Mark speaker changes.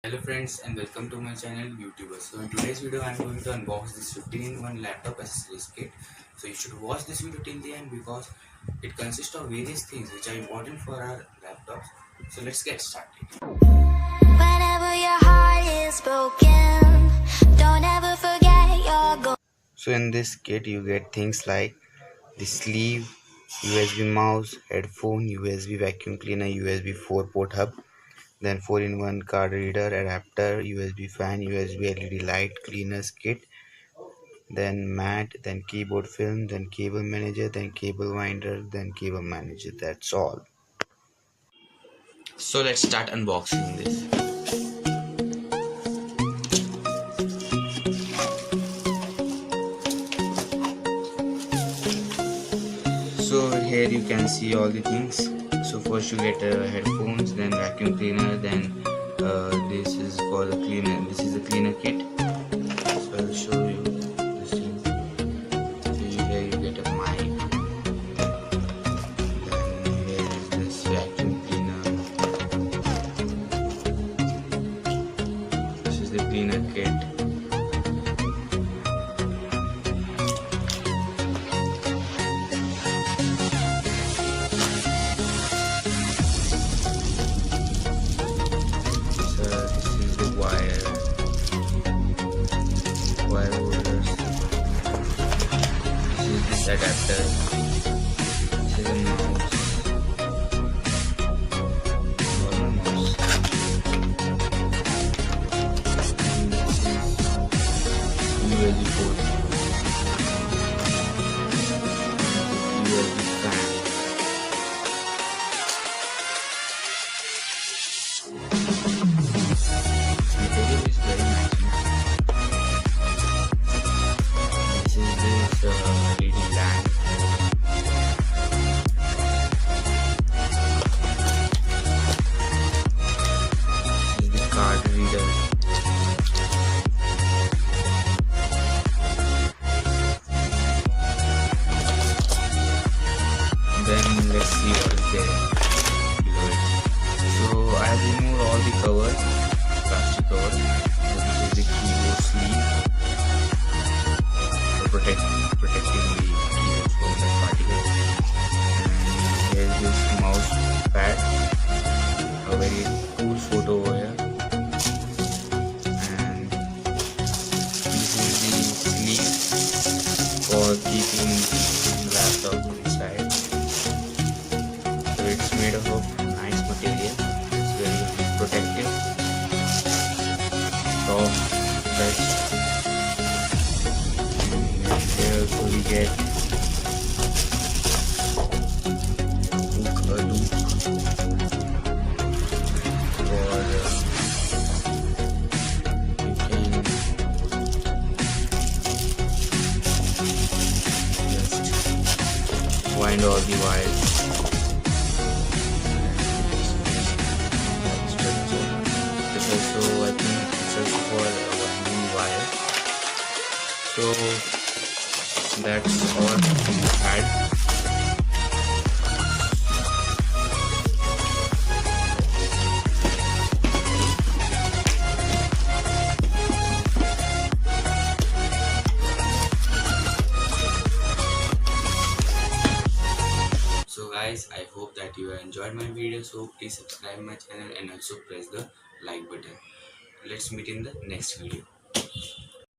Speaker 1: Hello friends and welcome to my channel YouTubers. So in today's video I am going to unbox this 15-in-1 laptop accessories kit. So you should watch this video till the end because it consists of various things which are important for our laptops. So let's get started.
Speaker 2: Whenever your heart is broken, don't ever forget your goal.
Speaker 3: So in this kit you get things like the sleeve, USB mouse, headphone, USB vacuum cleaner, USB 4 port hub, then 4-in-1 card reader, adapter, USB fan, USB LED light, cleaners kit, then mat, then keyboard film, then cable manager, then cable winder, then cable manager. That's all.
Speaker 1: So let's start unboxing this. So here you can see all the things. So first you get headphones, then vacuum cleaner, then this is for the cleaner. This is the cleaner kit. So I'll show you this thing. So here you get a mic. Then here is this vacuum cleaner. This is the cleaner kit. Wire holders. This is this adapter. This is a mouse. Normal mouse. And this is USB port. USB fan. Material is very nice. LED lamp. This is the card reader. Then let's see what is there below it. So I have removed all the covers, plastic cover. So this is the keyboard sleeve for protecting the keyboard from the particles. And here is this mouse pad, a very cool photo over here. And this is the sleeve for keeping the laptop inside. So it's made of a nice material. It's very protective, soft, touch. Here also we get a loop for you can just wind all the wires. This also, I think it's also for winding wire. So that's all I had. So guys, I hope that you have enjoyed my video. So please subscribe my channel and also press the like button. Let's meet in the next video.